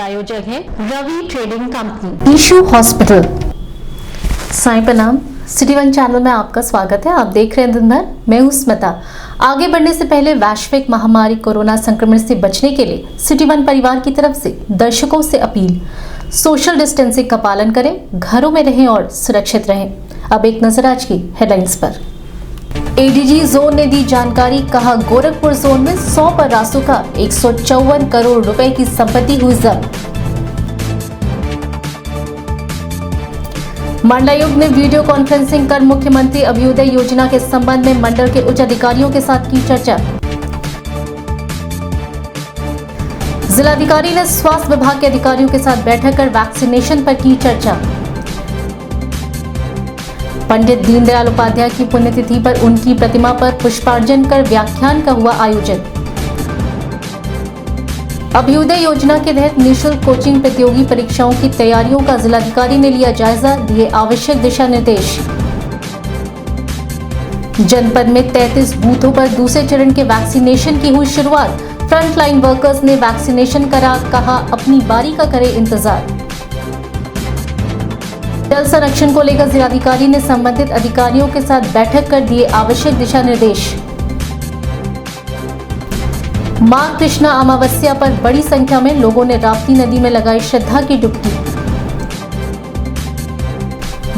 प्रायोजक है Ravi trading company, ईशू hospital. Sai प्रणाम, सिटी वन चैनल में आपका स्वागत है। आप देख रहे हैं दिन भर, मैं हूं स्मिता। आगे बढ़ने से पहले वैश्विक महामारी कोरोना संक्रमण से बचने के लिए सिटी वन परिवार की तरफ से दर्शकों से अपील, सोशल डिस्टेंसिंग का पालन करें, घरों में रहें और सुरक्षित रहें। अब एक नजर आज की हेडलाइंस पर। एडीजी जोन ने दी जानकारी, कहा गोरखपुर जोन में 100 पर रासुका 154 करोड़ रुपए की संपत्ति हुई जब्त। मंडलायुक्त ने वीडियो कॉन्फ्रेंसिंग कर मुख्यमंत्री अभ्युदय योजना के संबंध में मंडल के उच्च अधिकारियों के साथ की चर्चा। जिलाधिकारी ने स्वास्थ्य विभाग के अधिकारियों के साथ बैठक कर वैक्सीनेशन पर की चर्चा। पंडित दीनदयाल उपाध्याय की पुण्यतिथि पर उनकी प्रतिमा पर पुष्पार्चन कर व्याख्यान का हुआ आयोजन। अभ्युदय योजना के तहत निःशुल्क कोचिंग प्रतियोगी परीक्षाओं की तैयारियों का जिलाधिकारी ने लिया जायजा, दिए आवश्यक दिशा निर्देश। जनपद में 33 बूथों पर दूसरे चरण के वैक्सीनेशन की हुई शुरुआत। फ्रंटलाइन वर्कर्स ने वैक्सीनेशन करा, कहा अपनी बारी का करें इंतजार। जल संरक्षण को लेकर जिलाधिकारी ने संबंधित अधिकारियों के साथ बैठक कर दिए आवश्यक दिशा निर्देश। मां कृष्णा अमावस्या पर बड़ी संख्या में लोगों ने राप्ती नदी में लगाई श्रद्धा की डुबकी।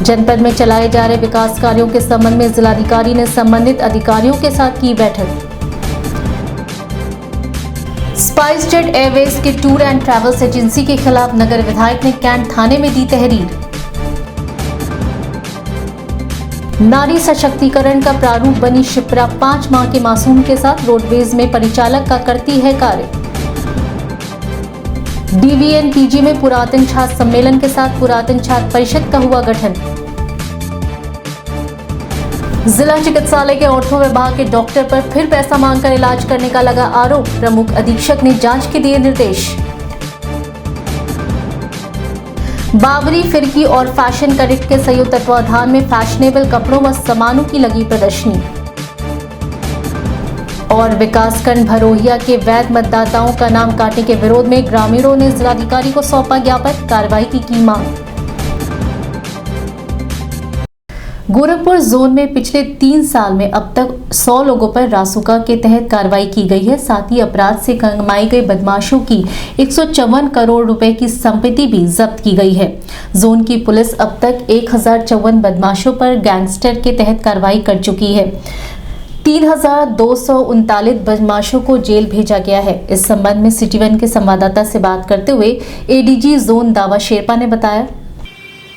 जनपद में चलाए जा रहे विकास कार्यों के संबंध में जिलाधिकारी ने संबंधित अधिकारियों के साथ की बैठक। स्पाइस जेट एयरवेज के टूर एंड ट्रैवल्स एजेंसी के खिलाफ नगर विधायक ने कैंट थाने में दी तहरीर। नारी सशक्तिकरण का प्रारूप बनी शिप्रा 5 माह के मासूम के साथ रोडवेज में परिचालक का करती है कार्य। डीवीएन पीजी में पुरातन छात्र सम्मेलन के साथ पुरातन छात्र परिषद का हुआ गठन। जिला चिकित्सालय के ऑर्थो विभाग के डॉक्टर पर फिर पैसा मांगकर इलाज करने का लगा आरोप, प्रमुख अधीक्षक ने जांच के दिए निर्देश। बाबरी फिरकी और फैशन करेक्ट के संयुक्त तत्वाधान में फैशनेबल कपड़ों व सामानों की लगी प्रदर्शनी। और विकासखंड भरोहिया के वैध मतदाताओं का नाम काटने के विरोध में ग्रामीणों ने जिलाधिकारी को सौंपा ज्ञापन, कार्रवाई की मांग। गोरखपुर जोन में पिछले 3 साल में अब तक 100 लोगों पर रासुका के तहत कार्रवाई की गई है। साथ ही अपराध से कमाई गई बदमाशों की 154 करोड़ रुपए की संपत्ति भी जब्त की गई है। जोन की पुलिस अब तक 1054 बदमाशों पर गैंगस्टर के तहत कार्रवाई कर चुकी है। 3239 बदमाशों को जेल भेजा गया है। इस संबंध में सिटी वन के संवाददाता से बात करते हुए एडीजी जोन दावा शेरपा ने बताया,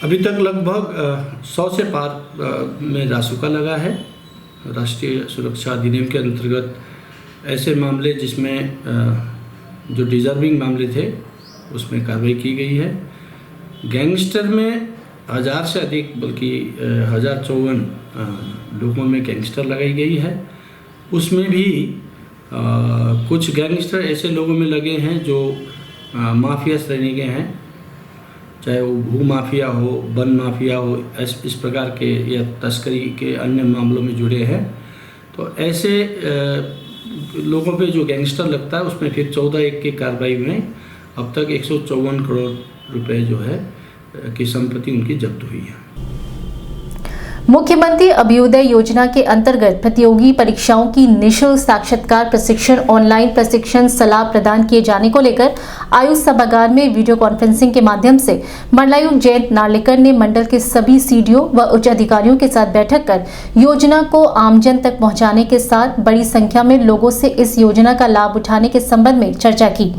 अभी तक लगभग 100 से पार में रासुका लगा है। राष्ट्रीय सुरक्षा अधिनियम के अंतर्गत ऐसे मामले जिसमें जो डिजर्विंग मामले थे उसमें कार्रवाई की गई है। गैंगस्टर में 1000 से अधिक, बल्कि 1054 लोगों में गैंगस्टर लगाई गई है। उसमें भी कुछ गैंगस्टर ऐसे लोगों में लगे हैं जो माफिया श्रेणी के हैं, चाहे वो भू माफिया हो, वन माफिया हो, इस प्रकार के या तस्करी के अन्य मामलों में जुड़े हैं। तो ऐसे लोगों पे जो गैंगस्टर लगता है उसमें फिर 14 की कार्रवाई में अब तक 154 करोड़ रुपए जो है की संपत्ति उनकी जब्त हुई है। मुख्यमंत्री अभ्युदय योजना के अंतर्गत प्रतियोगी परीक्षाओं की निःशुल्क साक्षात्कार प्रशिक्षण, ऑनलाइन प्रशिक्षण सलाह प्रदान किए जाने को लेकर आयुष सभागार में वीडियो कॉन्फ्रेंसिंग के माध्यम से मंडलायुक्त जयंत नार्लिकर ने मंडल के सभी सीडीओ व उच्च अधिकारियों के साथ बैठक कर योजना को आमजन तक पहुंचाने के साथ बड़ी संख्या में लोगों से इस योजना का लाभ उठाने के संबंध में चर्चा की।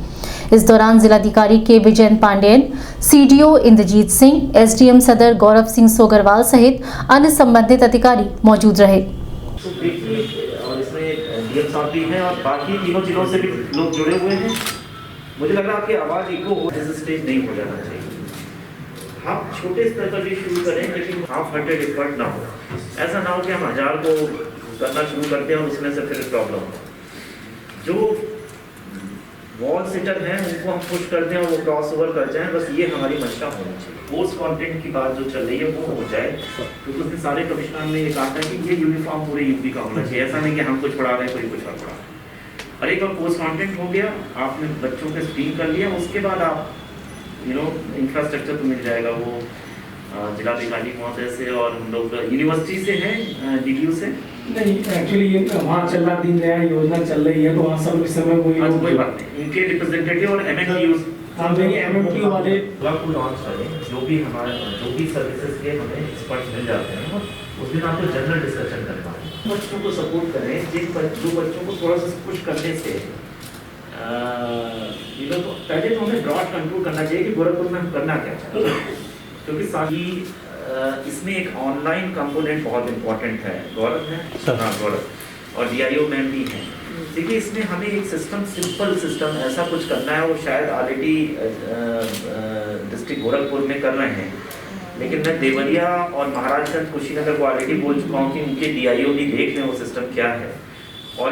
इस दौरान जिलाधिकारी के विजयन पांडेयन, सीडीओ इंद्रजीत सिंह, एसडीएम सदर गौरव सिंह सोगरवाल सहित अन्य संबंधित अधिकारी मौजूद रहे। और इसमें डीएम साहब भी हैं और बाकी तीनों जिलों से भी लोग जुड़े हुए हैं। मुझे लग रहा है आपकी आवाज़ इको हो, स्टेज नहीं हो जाना चाहिए। हम छोटे स्तर पर भी शुरू करें, लेकिन हाफ हार्टेड एफर्ट ना हो। ऐसा ना हो कि हम 1000 को करना शुरू करते हैं और उसमें से फिर प्रॉब्लम हो। जो वॉल सिटर हैं उनको हम पुश करते हैं और वो क्रॉस ओवर कर जाएं, बस ये हमारी मंशा होनी चाहिए। कोर्स कंटेंट की बात जो चल रही है वो हो जाए, क्योंकि उसमें सारे कमिश्नर ने ये कहा था कि ये यूनिफॉर्म पूरे यूपी का होना चाहिए। ऐसा नहीं कि हम कुछ पढ़ा रहे हैं कोई कुछ और पढ़ा रहे हैं। और एक बार कोर्स कंटेंट हो गया, आपने बच्चों का स्क्रीन कर लिया, उसके बाद आप इंफ्रास्ट्रक्चर तो मिल जाएगा वो जिलाधिकारी महोदय से, और हम लोग यूनिवर्सिटी से हैं, DTU से नहीं एक्चुअली ये वहाँ चल रहा दीनदयाल योजना चल रही है, तो वहाँ सब इस समय कोई बात नहीं, उनके रिप्रेजेंटेटिव और MMTU हम देंगे, MMTU वाले को लॉन्च करें, जो भी सर्विसेज के हमें एक्सपर्ट्स मिल जाते हैं, उस दिन आपको जनरल डिस्कशन करना है, बच्चों को सपोर्ट करें, जो बच्चों को थोड़ा सा पुश करने से पहले तो हमें ब्रॉड कंट्रोल करना चाहिए कि गोरखपुर में हम करना क्या चाहते हैं, क्योंकि साथ ही इसमें एक ऑनलाइन कंपोनेंट बहुत इम्पोर्टेंट है। गौरव है, हाँ गौरव और DIO मैम भी हैं। देखिए इसमें हमें एक सिंपल सिस्टम ऐसा कुछ करना है, वो शायद ऑलरेडी डिस्ट्रिक्ट गोरखपुर में कर रहे हैं, लेकिन मैं देवरिया और महाराजगंज कुशीनगर को ऑलरेडी बोल चुका हूँ कि उनके DIO भी देख लें वो सिस्टम क्या है। और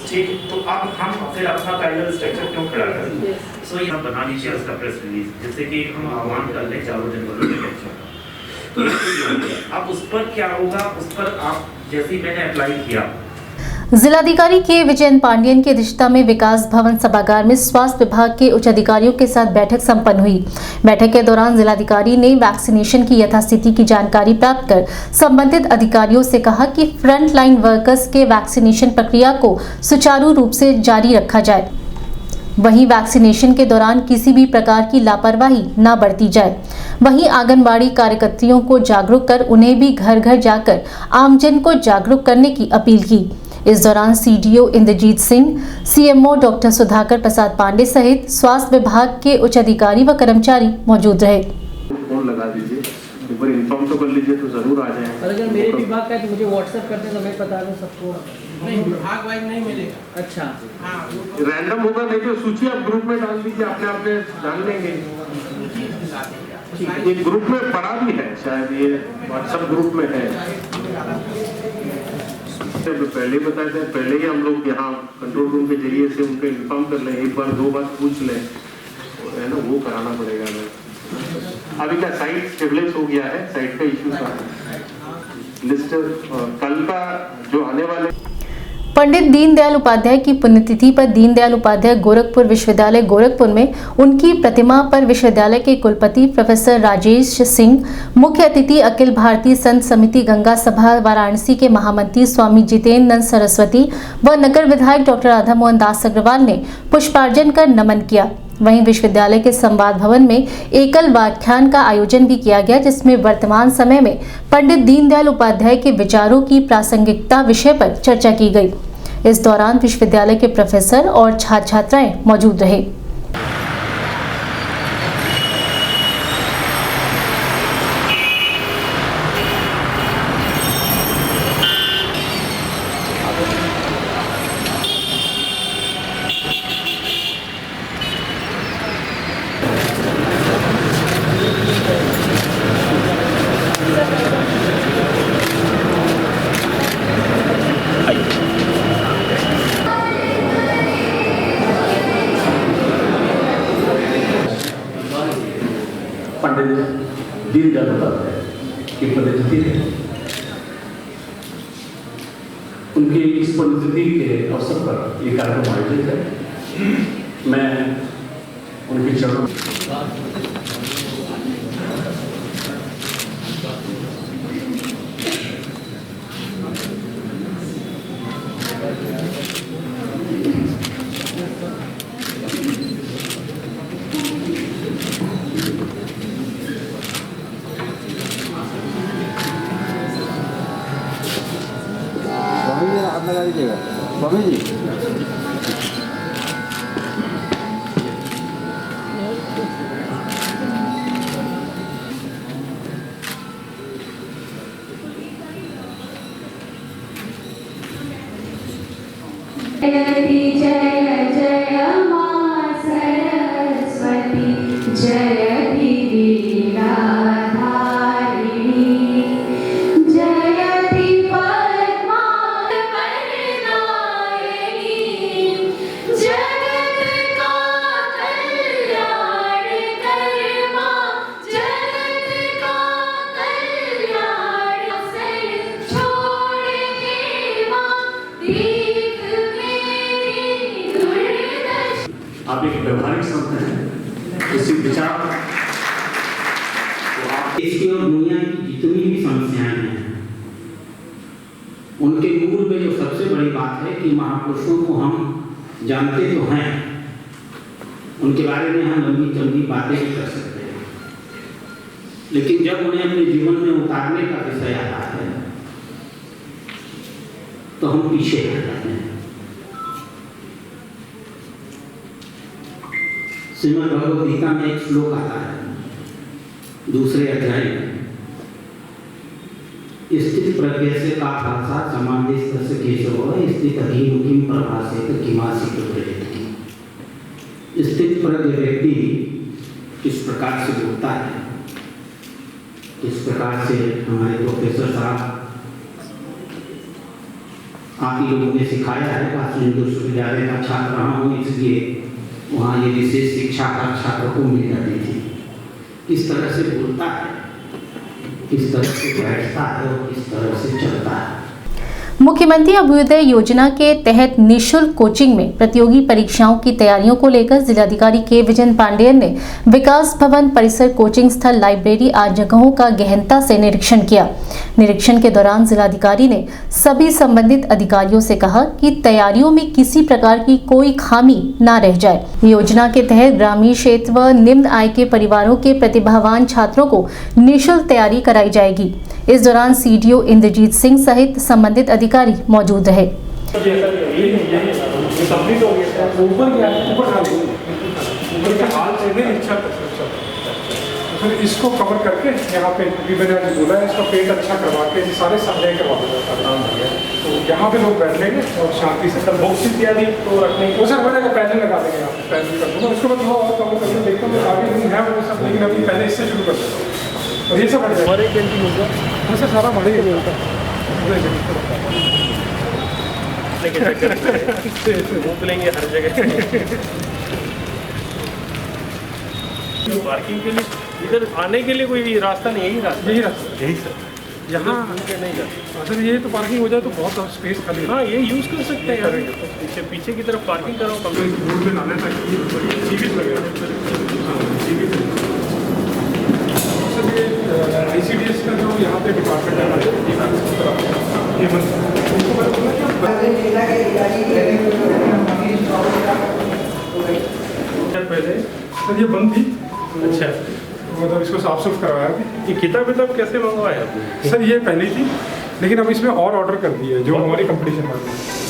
ठीक, तो अब हम फिर अपना पैरेलल स्ट्रक्चर क्यों खड़ा करें? सो यहाँ बना लीजिए उसका प्रेस रिलीज, जिससे कि हम आह्वान कर लें चारों जनवरी के बच्चों का। अब उस पर क्या होगा, उस पर आप जैसे ही मैंने अप्लाई किया, जिलाधिकारी के विजयन पांडियन की अध्यक्षता में विकास भवन सभागार में स्वास्थ्य विभाग के उच्च अधिकारियों के साथ बैठक संपन्न हुई। बैठक के दौरान जिलाधिकारी ने वैक्सीनेशन की यथास्थिति की जानकारी प्राप्त कर संबंधित अधिकारियों से कहा कि फ्रंट लाइन वर्कर्स के वैक्सीनेशन प्रक्रिया को सुचारू रूप से जारी रखा जाए। वहीं वैक्सीनेशन के दौरान किसी भी प्रकार की लापरवाही न बरती जाए। वहीं आंगनबाड़ी कार्यकर्तियों को जागरूक कर उन्हें भी घर घर जाकर आमजन को जागरूक करने की अपील की। इस दौरान CDO Indrajit Singh, CMO doctor Sudhakar Prasad Pandey सहित स्वास्थ्य विभाग के उच्च अधिकारी व कर्मचारी मौजूद रहे। फोन लगा दीजिए, एक बार इन्फॉर्म तो कर लीजिए तो जरूर आ जाए। और अगर मेरे विभाग का है तो मुझे WhatsApp कर दें तो मैं बता दूं सबको। नहीं, विभाग वाइज नहीं मिलेगा। अच्छा हाँ, रैंडम होगा, नहीं तो सूची आप ग्रुप में डाल दीजिए, अपने आप में जान लेंगे। ये ग्रुप में पड़ा भी है, शायद ये WhatsApp ग्रुप में है। तो पहले बताया था, पहले ही हम लोग यहाँ कंट्रोल रूम के जरिए से उनको इन्फॉर्म कर लें, एक बार 2 बार पूछ लें, है ना, वो कराना पड़ेगा। अभी क्या साइट स्टेबलाइज हो गया है, साइट का इश्यू था, लिस्ट कल का जो आने वाले। पंडित दीनदयाल उपाध्याय की पुण्यतिथि पर दीनदयाल उपाध्याय गोरखपुर विश्वविद्यालय गोरखपुर में उनकी प्रतिमा पर विश्वविद्यालय के कुलपति प्रोफेसर राजेश सिंह, मुख्य अतिथि अखिल भारतीय संत समिति गंगा सभा वाराणसी के महामंत्री स्वामी जितेंद्र नंद सरस्वती व नगर विधायक डॉक्टर राधा मोहन दास अग्रवाल ने पुष्पार्जन कर नमन किया। वहीं विश्वविद्यालय के संवाद भवन में एकल व्याख्यान का आयोजन भी किया गया, जिसमें वर्तमान समय में पंडित दीनदयाल उपाध्याय के विचारों की प्रासंगिकता विषय पर चर्चा की गई। इस दौरान विश्वविद्यालय के प्रोफेसर और छात्र छात्राएं मौजूद रहे। पंडित दीनदयाल उपाध्याय की पुण्यतिथि है। उनकी इस पुण्यतिथि के अवसर पर ये कार्यक्रम आयोजित है। मैं उनके चरणों स्वामी जी जय जय मां सरस्वती जयति वीणाधारिणी जयति पद्मा वरदायिनी जगत का कल्याण कर मां जगत का कल्याण छोड़ के मां आप एक व्यवहारिक संत हैं, इसी विचार देश की और दुनिया की जितनी भी समस्याएं हैं उनके मूल में जो सबसे बड़ी बात है कि महापुरुषों को हम जानते तो हैं, उनके बारे में हम लंबी चौड़ी बातें भी कर सकते हैं, लेकिन जब उन्हें अपने जीवन में उतारने का विषय आता है तो हम पीछे रह जाते हैं। श्रीमद् भगवद गीता में एक श्लोक आता है दूसरे अध्याय में, स्थित प्रज्ञ से का भाषा समाधि से केशव स्थित अधीमुखी प्रभाषित किमासित प्रवृत्ति। स्थित प्रज्ञ व्यक्ति किस प्रकार से बोलता है, किस प्रकार से हमारे प्रोफेसर साहब आप ही लोगों ने सिखाया है। काशी विश्वविद्यालय का छात्र रहा हूँ, इसलिए वहाँ ये विशेष शिक्षा का छात्र को मिल जाती थी। किस तरह से बोलता है, किस तरह से बैठता है और किस तरह से चलता है। मुख्यमंत्री अभ्युदय योजना के तहत निःशुल्क कोचिंग में प्रतियोगी परीक्षाओं की तैयारियों को लेकर जिलाधिकारी के विजय पांडेयन ने विकास भवन परिसर, कोचिंग स्थल, लाइब्रेरी आदि जगहों का गहनता से निरीक्षण किया। निरीक्षण के दौरान जिलाधिकारी ने सभी संबंधित अधिकारियों से कहा कि तैयारियों में किसी प्रकार की कोई खामी न रह जाए। योजना के तहत ग्रामीण क्षेत्र व निम्न आय के परिवारों के प्रतिभावान छात्रों को निःशुल्क तैयारी कराई जाएगी। इस दौरान सीडीओ इंद्रजीत सिंह सहित संबंधित अधिकारी मौजूद रहे। इसको कवर करके यहाँ पे मैंने आज बोला है, इसका पेंट अच्छा करवा के सारे सामने करवा देगा काम है, तो यहाँ पे लोग बैठ लेंगे और शांति से कल बॉक्स इत्यादि तो रखने वो सर मैंने पैनल लगा देंगे, यहाँ पे पैनल कर दूँगा। उसके बाद वो और कवर करके देखता हूँ आगे रूम है वो सब, लेकिन अभी पहले इससे शुरू कर देता हूँ और ये सब बढ़ जाएगा। हमारे पेंटिंग होगा हाँ सर, सारा हमारे नहीं होता लेंगे हर जगह। पार्किंग के लिए इधर आने के लिए कोई रास्ता नहीं, यही रास्ता यही सर यहाँ नहीं जाता सर, ये तो पार्किंग हो जाए तो बहुत स्पेस खाली। हाँ, ये यूज़ कर सकते हैं यार, पीछे की तरफ पार्किंग कराओ। रोड पे नाले तक सीवीज लगेगा सर। ये ICDS का जो यहाँ पे डिपार्टमेंट है पहले सर ये बंद थी। अच्छा, मतलब इसको साफ सुफ करवाया था। ये किताब कैसे मंगवाया सर? ये पहले थी, लेकिन अब इसमें और ऑर्डर कर दिए जो हमारी कंपटीशन वाली।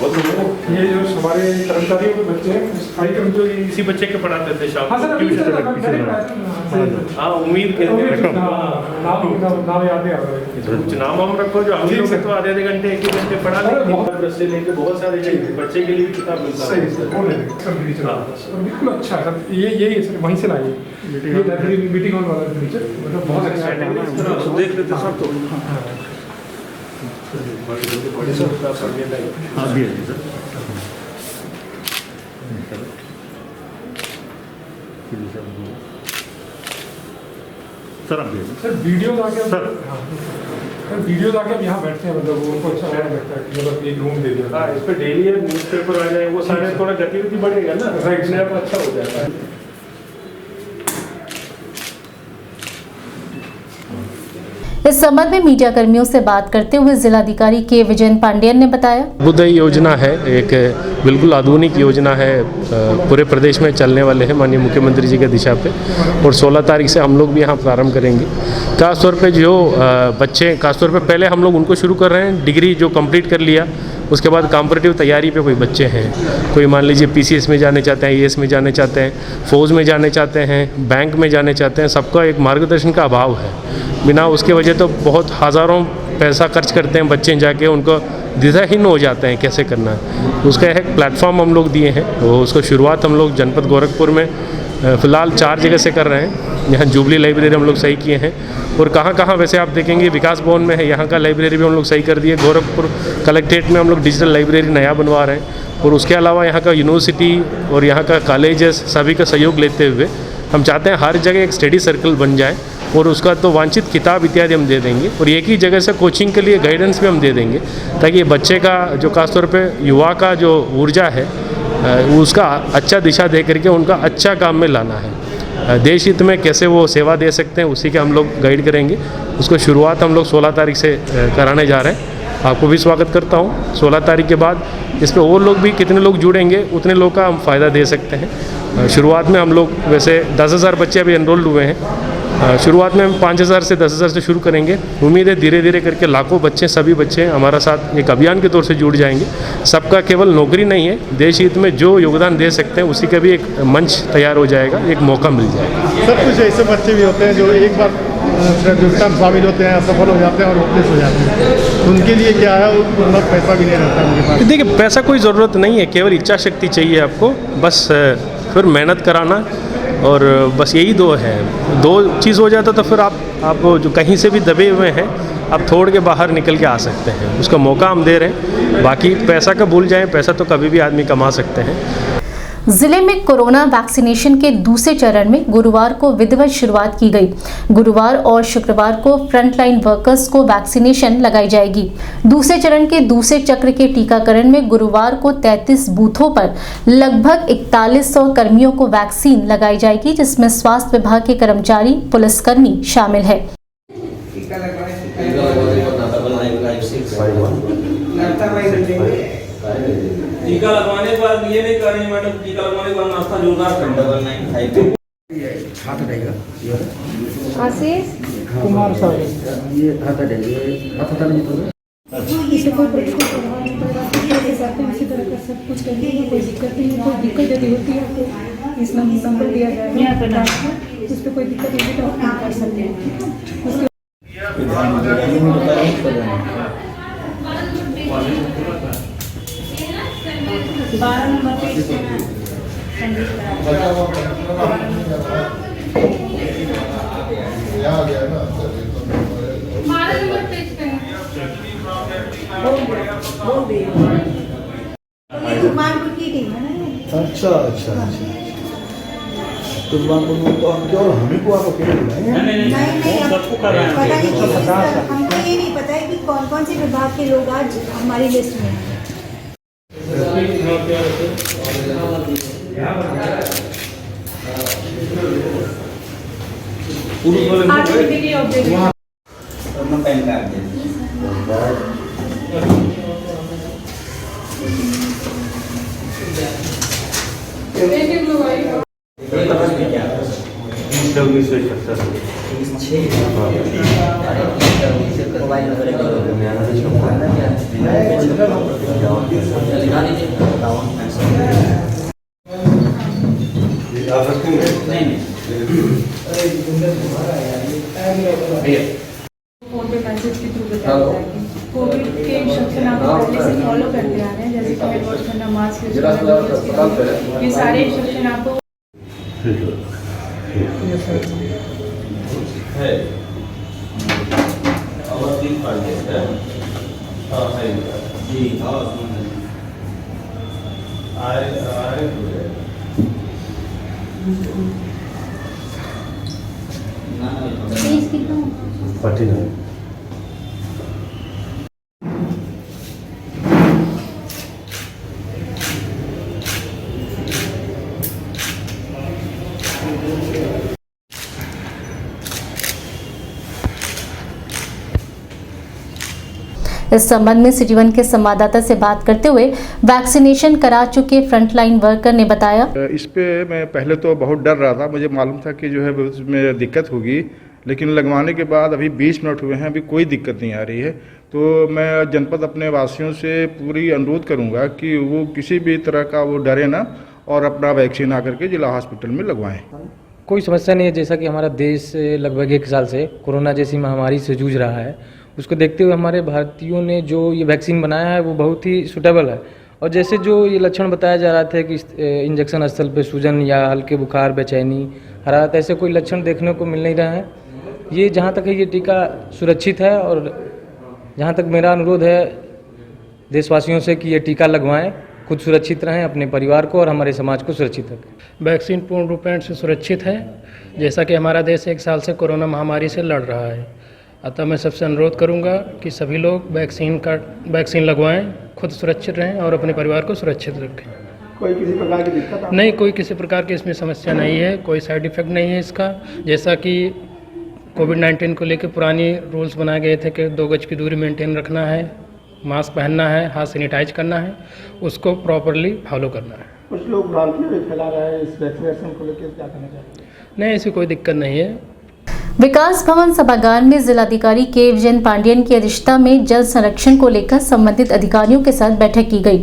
ये जो हमारे कर्मचारियों के बच्चे हैं, स्थायी कर्मचारी इसी बच्चे के पढ़ाते थे शाम हाँ सर, हाँ उम्मीद के नाम याद नहीं आ रहा है। कुछ नाम हम रखो जो हम लोग तो आधे घंटे एक ही घंटे पढ़ा लेते से लेके बहुत सारे बच्चे के लिए भी किताब मिलता है। बिल्कुल अच्छा है सर, ये सर वहीं से लाइए मीटिंग हॉल वाला फर्नीचर, मतलब बहुत अच्छा है। देख लेते सब तो हाँ भी है सर। सर वीडियो आके सर वीडियो आके यहाँ बैठते हैं, मतलब उनको अच्छा लगता है कि मतलब एक रूम दे दिया। हाँ, इस पर डेली न्यूज़पेपर आ जाए, वो सारे थोड़ा गतिविधि बढ़ेगा ना, राइट स्नैप अच्छा हो जाता है। इस संबंध में मीडिया कर्मियों से बात करते हुए जिलाधिकारी के विजय पांडेयन ने बताया, अभ्युदय योजना है, एक बिल्कुल आधुनिक योजना है, पूरे प्रदेश में चलने वाले हैं माननीय मुख्यमंत्री जी के दिशा पे, और 16 तारीख से हम लोग भी यहाँ प्रारंभ करेंगे। खासतौर पे जो बच्चे, खासतौर पे पहले हम लोग उनको शुरू कर रहे हैं, डिग्री जो कंप्लीट कर लिया उसके बाद कॉम्पिटिटिव तैयारी पे कोई बच्चे हैं, कोई मान लीजिए PCS में जाने चाहते हैं, ES में जाने चाहते हैं, फौज में जाने चाहते हैं, बैंक में जाने चाहते हैं, सबका एक मार्गदर्शन का अभाव है। बिना उसके वजह तो बहुत हज़ारों पैसा खर्च करते हैं बच्चे, जाके उनको दिशाहीन हो जाते हैं कैसे करना है। उसका एक प्लेटफॉर्म हम लोग दिए हैं, वो उसको शुरुआत हम लोग जनपद गोरखपुर में फ़िलहाल 4 जगह से कर रहे हैं। यहाँ जुबली लाइब्रेरी हम लोग सही किए हैं, और कहाँ कहाँ वैसे आप देखेंगे विकास भवन में है, यहाँ का लाइब्रेरी भी हम लोग सही कर दिए। गोरखपुर कलेक्ट्रेट में हम लोग डिजिटल लाइब्रेरी नया बनवा रहे हैं, और उसके अलावा यहाँ का यूनिवर्सिटी और यहाँ का कॉलेजेस सभी का सहयोग लेते हुए हम चाहते हैं हर जगह एक स्टडी सर्कल बन जाए, और उसका तो वांछित किताब इत्यादि हम दे देंगे, और एक ही जगह से कोचिंग के लिए गाइडेंस भी हम दे देंगे, ताकि बच्चे का जो खासतौर पे युवा का जो ऊर्जा है उसका अच्छा दिशा दे करके उनका अच्छा काम में लाना है। देश हित में कैसे वो सेवा दे सकते हैं उसी के हम लोग गाइड करेंगे। उसको शुरुआत हम लोग 16 तारीख से कराने जा रहे हैं। आपको भी स्वागत करता हूँ। 16 तारीख के बाद इस पर और लोग भी कितने लोग जुड़ेंगे उतने लोग का हम फ़ायदा दे सकते हैं। शुरुआत में हम लोग वैसे 10,000 बच्चे अभी एनरोल्ड हुए हैं। शुरुआत में हम 5,000 से 10,000 से शुरू करेंगे। उम्मीद है धीरे धीरे करके लाखों बच्चे, सभी बच्चे हमारा साथ एक अभियान के तौर से जुड़ जाएंगे। सबका केवल नौकरी नहीं है, देश हित में जो योगदान दे सकते हैं उसी का भी एक मंच तैयार हो जाएगा, एक मौका मिल जाएगा। सब कुछ ऐसे बच्चे भी होते हैं जो एक बार प्रतियोगिता में शामिल होते हैं, असफल हो जाते हैं और होपलेस हो जाते हैं। उनके लिए क्या है, उतना पैसा भी नहीं रहता उनके पास। देखिए, पैसा कोई ज़रूरत नहीं है, केवल इच्छा शक्ति चाहिए आपको। बस फिर मेहनत कराना और बस यही दो चीज़ हो जाता तो फिर आप जो कहीं से भी दबे हुए हैं आप छोड़ के बाहर निकल के आ सकते हैं। उसका मौका हम दे रहे हैं। बाकी पैसा का भूल जाएं, पैसा तो कभी भी आदमी कमा सकते हैं। जिले में कोरोना वैक्सीनेशन के दूसरे चरण में गुरुवार को विधिवत शुरुआत की गई। गुरुवार और शुक्रवार को फ्रंटलाइन वर्कर्स को वैक्सीनेशन लगाई जाएगी। दूसरे चरण के दूसरे चक्र के टीकाकरण में गुरुवार को 33 बूथों पर लगभग 4100 कर्मियों को वैक्सीन लगाई जाएगी, जिसमें स्वास्थ्य विभाग के कर्मचारी, पुलिसकर्मी शामिल है। टीका लगवाने के बाद ये नहीं करेंगे मैडम, टीका लगवाने के बाद नाश्ता जोरदार करेंगे। हाथ हटाइएगा, आशीष कुमार साहब ये हाथ हटाइए, हाथ हटाने में इसे कोई प्रतिकूल प्रभाव नहीं पड़ेगा। इसी तरह का सब कुछ करेंगे, कोई दिक्कत नहीं। कोई दिक्कत यदि होती है तो इस नंबर दिया जाएगा, उस पर कोई दिक्कत होगी तो आप कर सकते हैं। बारह नंबर पे अच्छा अच्छा अच्छा, तो केवल हमी को आप अकेले बुलाएंगे? नहीं, सबको कर रहे हैं। हमको ये नहीं पता है कि कौन कौन से विभाग के लोग आज हमारी लिस्ट में हैं। फोन पे मैसेज के थ्रू बताया जाएगी। कोविड के इंस्ट्रक्शन आप पहले से फॉलो करते आ रहे हैं, जैसे कि हैंड वॉश करना, मास्क यूज करना, ये सारे इंस्ट्रक्शन आपको इस संबंध में सिटी वन के संवाददाता से बात करते हुए वैक्सीनेशन करा चुके फ्रंटलाइन वर्कर ने बताया, इस पे मैं पहले तो बहुत डर रहा था। मुझे मालूम था कि जो है उसमें दिक्कत होगी, लेकिन लगवाने के बाद अभी 20 मिनट हुए हैं, अभी कोई दिक्कत नहीं आ रही है। तो मैं जनपद अपने वासियों से पूरी अनुरोध करूंगा कि वो किसी भी तरह का वो डरे ना और अपना वैक्सीन आकर के जिला हॉस्पिटल में लगवाएं। कोई समस्या नहीं है। जैसा कि हमारा देश लगभग 1 साल से कोरोना जैसी महामारी से जूझ रहा है, उसको देखते हुए हमारे भारतीयों ने जो ये वैक्सीन बनाया है वो बहुत ही सूटेबल है। और जैसे जो ये लक्षण बताया जा रहा था कि इंजेक्शन स्थल पे सूजन या हल्के बुखार, बेचैनी, हरारत, ऐसे कोई लक्षण देखने को मिल नहीं रहा है। ये जहाँ तक है ये टीका सुरक्षित है और जहाँ तक मेरा अनुरोध है देशवासियों से कि ये टीका लगवाएं, खुद सुरक्षित रहें, अपने परिवार को और हमारे समाज को सुरक्षित रखें। वैक्सीन पूर्ण रूपेण से सुरक्षित है, जैसा कि हमारा देश 1 साल से कोरोना महामारी से लड़ रहा है। अतः मैं सबसे अनुरोध करूंगा कि सभी लोग वैक्सीन लगवाएं, खुद सुरक्षित रहें और अपने परिवार को सुरक्षित रखें। कोई किसी प्रकार की दिक्कत नहीं, कोई किसी प्रकार की इसमें समस्या नहीं है, कोई साइड इफ़ेक्ट नहीं है इसका। जैसा कि कोविड-19 को लेकर पुरानी रूल्स बनाए गए थे कि 2 गज की दूरी मेंटेन रखना है, मास्क पहनना है, हाथ सैनिटाइज करना है, उसको प्रॉपरली फॉलो करना है। कुछ लोग भ्रांति भी फैला रहे हैं इस वैक्सीनेशन को लेकर, क्या कहना चाहिए? नहीं, ऐसी कोई दिक्कत नहीं है। विकास भवन सभागार में जिलाधिकारी के विजयन पांडियन की अध्यक्षता में जल संरक्षण को लेकर संबंधित अधिकारियों के साथ बैठक की गई।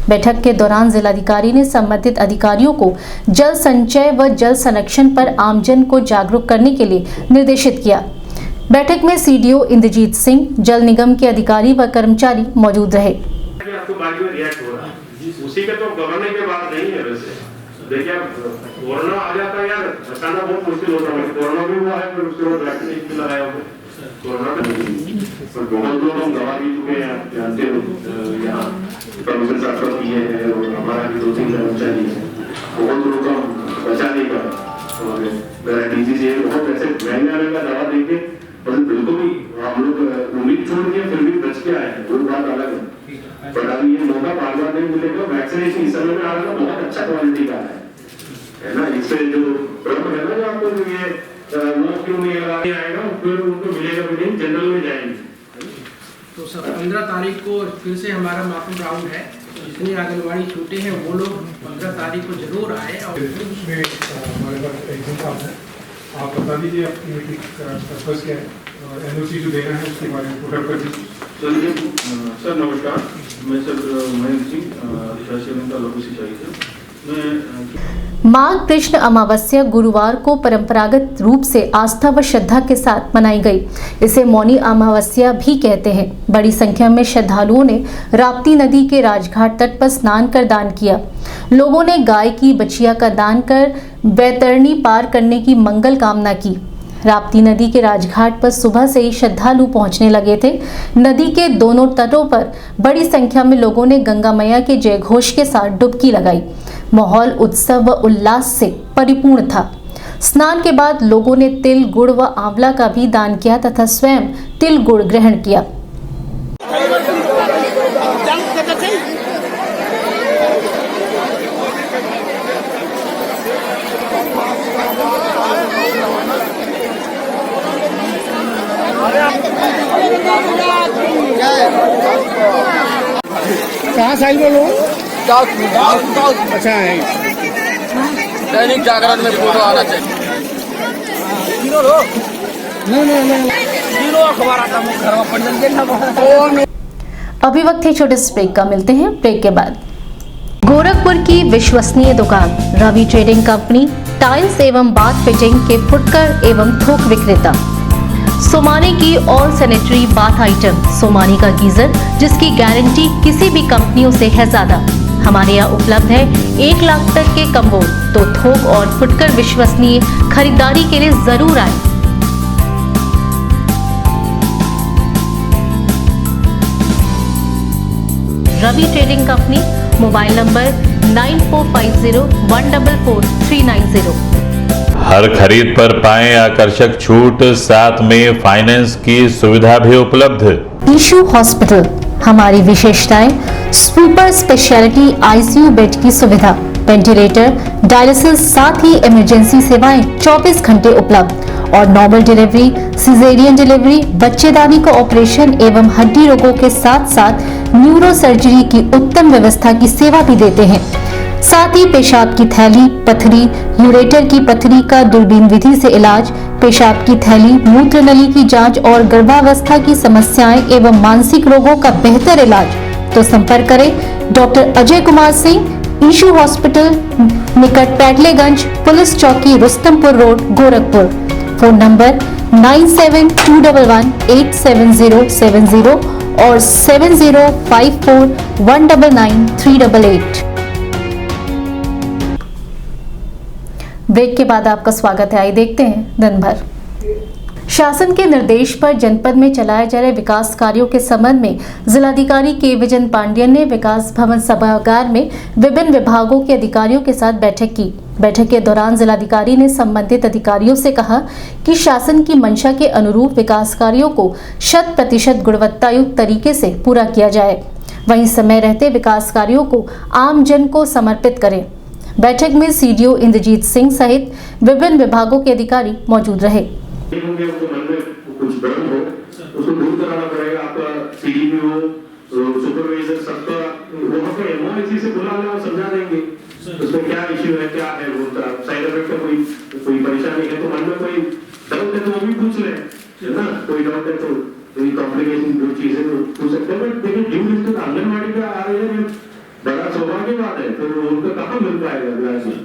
बैठक के दौरान जिलाधिकारी ने संबंधित अधिकारियों को जल संचय व जल संरक्षण पर आमजन को जागरूक करने के लिए निर्देशित किया। बैठक में सीडीओ इंद्रजीत सिंह, जल निगम के अधिकारी व कर्मचारी मौजूद रहे। उसी के तो गवर्नर के बात नहीं है। वैसे देखिए, कोरोना आ जाता है यार, बचाना बहुत मुश्किल होता है। कोरोना भी हुआ है, फिर उसके बाद वैक्सीन भी लगाया हुआ कोरोना में। पर बहुत लोग हम दवा भी चुके हैं, आप जानते हो। यहाँ प्रोफेसर साहब किए हैं और हमारा भी 2-3 कर्मचारी है। बहुत लोग हम बचा नहीं पाए और वेराइटीज से बहुत ऐसे महंगा दवा देके और बिल्कुल भी हम लोग उम्मीद छोड़ दिए, फिर भी बच के आए हैं। वो बात अलग है। पर अभी ये मौका बार-बार नहीं मिलेगा। वैक्सीनेशन इस समय में आ रहा है, बहुत अच्छा क्वालिटी का है ना। इससे जो प्रॉब्लम है ना, जो आपको ये वो क्यों नहीं आएगा, फिर उनको मिलेगा भी नहीं, जनरल में जाएंगे। तो सर 15 तारीख को फिर से हमारा मापन राउंड है। जितनी आंगनबाड़ी छूटे हैं वो लोग 15 तारीख को जरूर आए। और हमारे पास एग्जाम है, आप बता दीजिए अपनी मीटिंग पर्पस क्या है और एनओसी जो देना है उसके बारे में पुटअप कर दीजिए। सर नमस्कार, मैं सर महेंद्र सिंह, शासन लघु सिंचाई से। माघ कृष्ण अमावस्या गुरुवार को परंपरागत रूप से आस्था व श्रद्धा के साथ मनाई गई। इसे मौनी अमावस्या भी कहते हैं। बड़ी संख्या में श्रद्धालुओं ने राप्ती नदी के राजघाट तट पर स्नान कर दान किया। लोगों ने गाय की बछिया का दान कर बैतरणी पार करने की मंगल कामना की। राप्ती नदी के राजघाट पर सुबह से ही श्रद्धालु पहुंचने लगे थे। नदी के दोनों तटों पर बड़ी संख्या में लोगों ने गंगा मैया के जयघोष के साथ डुबकी लगाई। माहौल उत्सव व उल्लास से परिपूर्ण था। स्नान के बाद लोगों ने तिल, गुड़ व आंवला का भी दान किया तथा स्वयं तिल गुड़ ग्रहण किया। कहाँ साइड में लोग अच्छा है। दैनिक जागरण में फोटो आना चाहिए। अभी वक्त है छोटे से ब्रेक का, मिलते हैं ब्रेक के बाद। गोरखपुर की विश्वसनीय दुकान रवि ट्रेडिंग कंपनी, टाइल्स एवं बाथ फिटिंग के फुटकर एवं थोक विक्रेता। सोमानी की all sanitary bath item, Somani का गीजर जिसकी गारंटी किसी भी कंपनियों से है ज्यादा। हमारे यहाँ उपलब्ध है 1 लाख तक के कम्बोर्ड। तो थोक और फुटकर विश्वसनीय खरीदारी के लिए जरूर आए। Ravi trading company, mobile number 9450144390। हर खरीद पर पाएं आकर्षक छूट, साथ में फाइनेंस की सुविधा भी उपलब्ध। ईशू हॉस्पिटल, हमारी विशेषताएं सुपर स्पेशलिटी आईसीयू बेड की सुविधा, वेंटिलेटर, डायलिसिस, साथ ही इमरजेंसी सेवाएं 24 घंटे उपलब्ध और नॉर्मल डिलीवरी, सिजेरियन डिलीवरी, बच्चेदानी का ऑपरेशन एवं हड्डी रोगों के साथ साथ न्यूरो सर्जरी की उत्तम व्यवस्था की सेवा भी देते हैं। साथ ही पेशाब की थैली, पथरी, यूरेटर की पथरी का दूरबीन विधि से इलाज, पेशाब की थैली, मूत्र नली की जांच और गर्भावस्था की समस्याएं एवं मानसिक रोगों का बेहतर इलाज। तो संपर्क करें डॉक्टर अजय कुमार सिंह, ईशू हॉस्पिटल, निकट पैटलेगंज, पुलिस चौकी, Rustampur road, Gorakhpur. Phone number 9721187070 और 7054199388। ब्रेक के बाद आपका स्वागत है। आइए देखते हैं दिन भर। शासन के निर्देश पर जनपद में चलाए जा रहे विकास कार्यों के संबंध में जिलाधिकारी के विजयन पांडियन ने विकास भवन सभागार में विभिन्न विभागों के अधिकारियों के साथ बैठक की। बैठक के दौरान जिलाधिकारी ने संबंधित अधिकारियों से कहा कि शासन की मंशा के अनुरूप विकास कार्यों को 100% गुणवत्तायुक्त तरीके से पूरा किया जाए। वहीं समय रहते विकास कार्यों को आम जन को समर्पित करें। बैठक में सीडीओ इंद्रजीत सिंह सहित विभिन्न विभागों के अधिकारी मौजूद रहे। कुछ भ्रम हो उसको दूर कराना पड़ेगा। आपका सीडीपी हो सुपरवाइजर सबका वहाँ पे एमओएसी से बुला लें और समझा देंगे उसमें क्या इश्यू है, क्या है, वो साइड इफेक्ट का कोई परेशानी है तो मन में कोई डाउट है तो वो भी पूछ लें, है ना। कोई डाउट है तो कोई कॉम्प्लिकेशन जो चीजें पूछ सकते हैं। बट देखिए ड्यू लिस्ट तो आंगनबाड़ी पे आ रही है, बड़ा सौभाग्य की बात है। तो उनको कहाँ मिल पाएगा ब्याज में?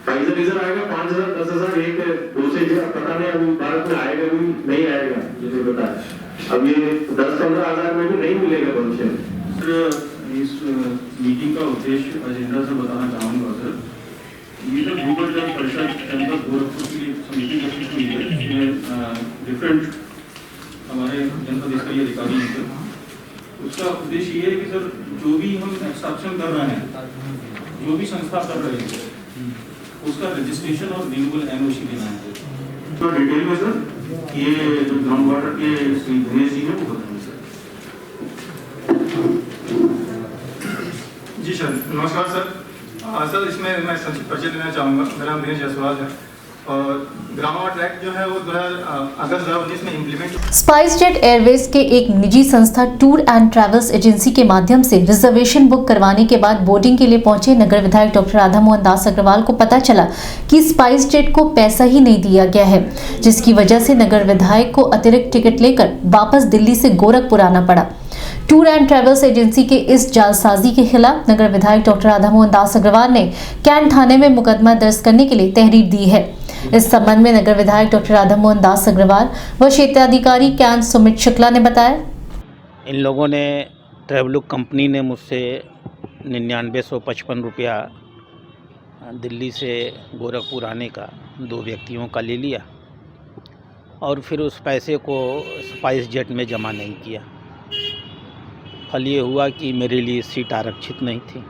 फाइजर इधर आएगा 5,000 10,000 एक डोसेज है, पता नहीं अभी भारत में आएगा भी नहीं आएगा, मुझे पता है। अब ये 10-15 हजार में भी नहीं मिलेगा भविष्य में। इस मीटिंग का उद्देश्य एजेंडा से बताना चाहूँगा सर। ये जो भूगोल जल परिषद जनपद गोरखपुर की समिति गठित हुई है, इसमें डिफरेंट हमारे जनपद स्तरीय अधिकारी हैं सर। उसका उद्देश्य ये है कि सर जो भी हम एक्सट्रैक्शन कर रहे हैं, जो भी संस्था कर रहे हैं उसका रजिस्ट्रेशन और रिन्यूअल एनओसी देना है। तो डिटेल में सर ये जो ग्राउंड वाटर के श्री दिनेश जी हैं वो बताएंगे सर। जी सर, नमस्कार सर। सर इसमें मैं संक्षिप्त परिचय देना चाहूँगा। मेरा नाम दिनेश जायसवाल है और ग्राम वाटर एक्ट जो है वो अगस्त 2019 में इम्प्लीमेंट। स्पाइस जेट एयरवेज के एक निजी संस्था टूर एंड ट्रैवल्स एजेंसी के माध्यम से रिजर्वेशन बुक करवाने के बाद बोर्डिंग के लिए पहुंचे नगर विधायक डॉक्टर राधा मोहन दास अग्रवाल को पता चला कि स्पाइस जेट को पैसा ही नहीं दिया गया है, जिसकी वजह से नगर विधायक को अतिरिक्त टिकट लेकर वापस दिल्ली से गोरखपुर आना पड़ा। टूर एंड ट्रैवल्स एजेंसी के इस जालसाजी के खिलाफ नगर विधायक डॉक्टर राधा मोहन दास अग्रवाल ने कैंट थाने में मुकदमा दर्ज करने के लिए तहरीर दी है। इस संबंध में नगर विधायक डॉक्टर राधा मोहन दास अग्रवाल व क्षेत्राधिकारी कैंट सुमित शुक्ला ने बताया, इन लोगों ने ट्रैवलुक कंपनी ने मुझसे 9955 रुपया दिल्ली से गोरखपुर आने का 2 व्यक्तियों का ले लिया और फिर उस पैसे को स्पाइस जेट में जमा नहीं किया। फल ये हुआ कि मेरे लिए सीट आरक्षित नहीं थी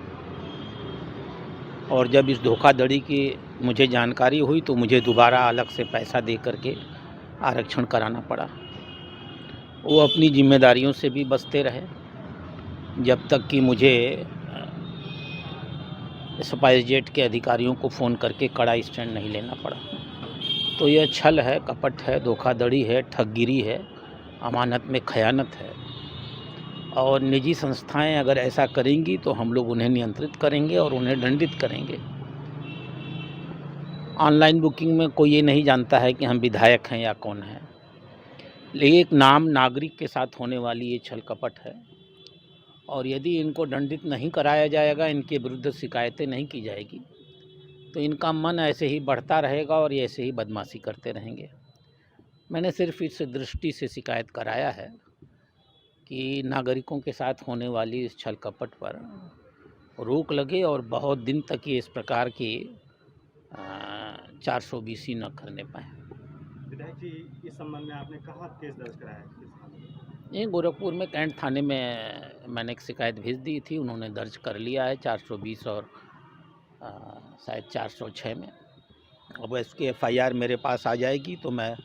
और जब इस धोखाधड़ी की मुझे जानकारी हुई तो मुझे दोबारा अलग से पैसा दे करके आरक्षण कराना पड़ा। वो अपनी जिम्मेदारियों से भी बचते रहे जब तक कि मुझे स्पाइस जेट के अधिकारियों को फ़ोन करके कड़ा स्टैंड नहीं लेना पड़ा। तो यह छल है, कपट है, धोखाधड़ी है, ठगगिरी है, अमानत में खयानत है और निजी संस्थाएं अगर ऐसा करेंगी तो हम लोग उन्हें नियंत्रित करेंगे और उन्हें दंडित करेंगे। ऑनलाइन बुकिंग में कोई ये नहीं जानता है कि हम विधायक हैं या कौन है, लेकिन एक नाम नागरिक के साथ होने वाली ये छल कपट है और यदि इनको दंडित नहीं कराया जाएगा, इनके विरुद्ध शिकायतें नहीं की जाएगी तो इनका मन ऐसे ही बढ़ता रहेगा और ये ऐसे ही बदमाशी करते रहेंगे। मैंने सिर्फ इस दृष्टि से शिकायत कराया है कि नागरिकों के साथ होने वाली इस छल कपट पर रोक लगे और बहुत दिन तक ये इस प्रकार की 420 न करने पाए। विधायक जी, इस संबंध में आपने कहाँ केस दर्ज कराया है? ये गोरखपुर में कैंट थाने में मैंने एक शिकायत भेज दी थी, उन्होंने दर्ज कर लिया है 420 और शायद 406 में। अब इसकी FIR मेरे पास आ जाएगी तो मैं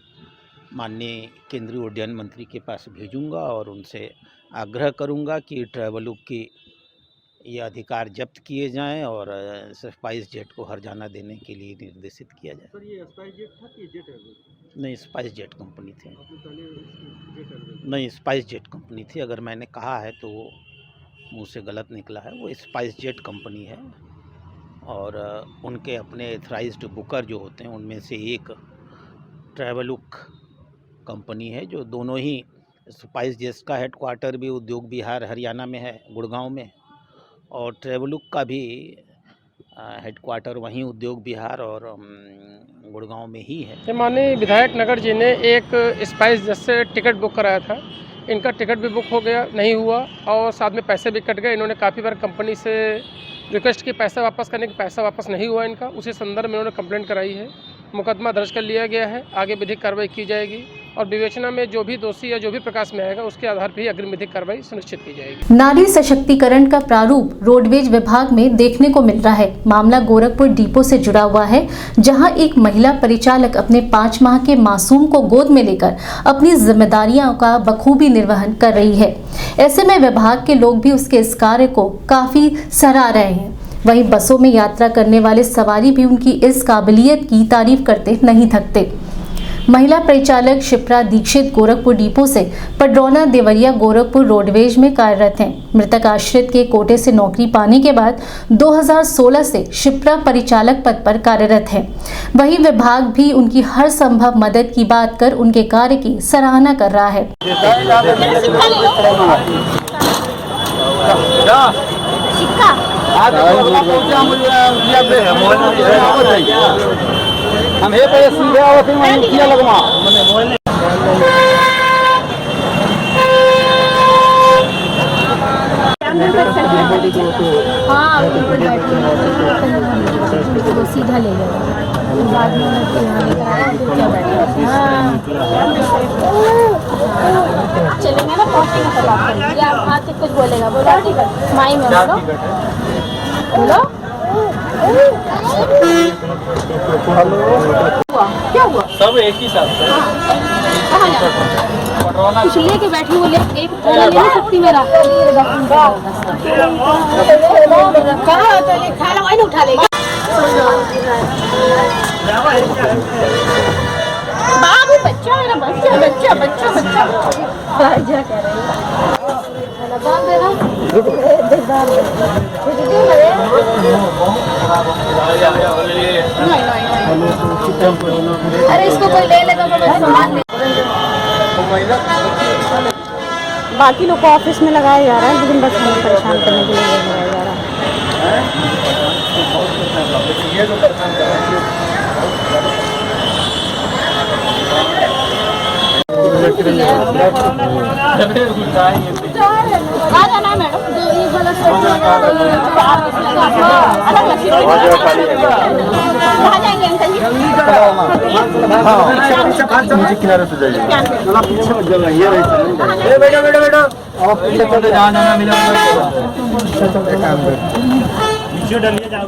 माननीय केंद्रीय उड्डयन मंत्री के पास भेजूंगा और उनसे आग्रह करूंगा कि ट्रैवलुक की ये अधिकार जब्त किए जाएं और स्पाइस जेट को हर्जाना देने के लिए निर्देशित किया जाए। सर, ये स्पाइस जेट था कि जेट एयरवेज? नहीं, स्पाइस जेट कंपनी थी। नहीं, स्पाइस जेट कंपनी थी। अगर मैंने कहा है तो वो मुँह से गलत निकला है। वो स्पाइस जेट कंपनी है और उनके अपने एथराइज्ड बुकर जो होते हैं उनमें से एक ट्रैवलुक कंपनी है, जो दोनों ही स्पाइस जेट का हेडक्वार्टर भी उद्योग विहार हरियाणा में है, गुड़गांव में, और ट्रैवलुक का भी हेडक्वार्टर वहीं उद्योग विहार और गुड़गांव में ही है। माननीय विधायक नगर जी ने एक स्पाइस जेट से टिकट बुक कराया था, इनका टिकट भी बुक हो गया, नहीं हुआ और साथ में पैसे भी कट गए। इन्होंने काफ़ी बार कंपनी से रिक्वेस्ट की पैसा वापस करने की, पैसा वापस नहीं हुआ इनका। उसी संदर्भ में इन्होंने कंप्लेंट कराई है, मुकदमा दर्ज कर लिया गया है, आगे विधिक कार्रवाई की जाएगी। और विवेचना में जो भी दोषी या जो भी प्रकाश में आएगा उसके आधार पर ही अग्रिम विधिक कार्रवाई सुनिश्चित की जाएगी। नारी सशक्तिकरण का प्रारूप रोडवेज विभाग में देखने को मिल रहा है। मामला गोरखपुर डिपो से जुड़ा हुआ है, जहां एक महिला परिचालक अपने 5 माह के मासूम को गोद में लेकर अपनी जिम्मेदारियों का बखूबी निर्वहन कर रही है। ऐसे में विभाग के लोग भी उसके इस कार्य को काफी सराह रहे हैं। वहीं बसों में यात्रा करने वाले सवारी भी उनकी इस काबिलियत की तारीफ करते नहीं थकते। महिला परिचालक शिप्रा दीक्षित गोरखपुर डिपो से पडरौना देवरिया गोरखपुर रोडवेज में कार्यरत हैं। मृतक आश्रित के कोटे से नौकरी पाने के बाद 2016 से शिप्रा परिचालक पद पर कार्यरत है। वहीं विभाग भी उनकी हर संभव मदद की बात कर उनके कार्य की सराहना कर रहा है। हम हे पे सीधे आवत है वहीं किया लगवा मने मोबाइल हां वो सीधा ले गया बाद में यहाँ लेकर आया तो क्या बैठा हां चलेंगे ना पहुंचेंगे तो बात करेंगे या हाथ से कुछ बोलेगा बोला ठीक है माई में बोलो क्या हुआ सब एक ही साथ कुछ लेके बैठी वो एक थैला ले सकती मेरा कहाँ तो ले थैला वहीं उठा लेगा बाबू बच्चा मेरा बच्चा बच्चा बच्चा बच्चा बाजा कह रही अरे इसको कोई ले लेगा तो सामान ले। बाकी लोग को ऑफिस में लगाया जा रहा है लेकिन बस हमें परेशान करने के लिए लगाया जा रहा है मैडम जो ये वाला किनारे से जाइए पीछे मत जाना ये बेटा बेटा बेटा आप पीछे चले जाना मिला पीछे डालिए जाओ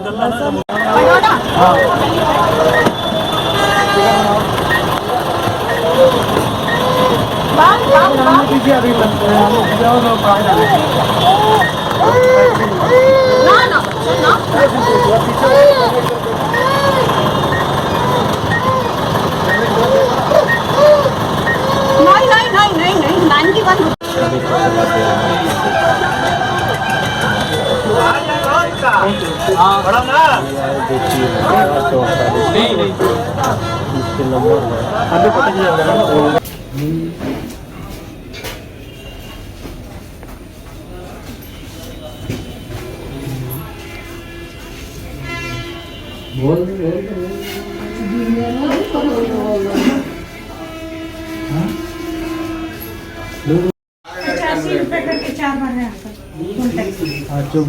चौक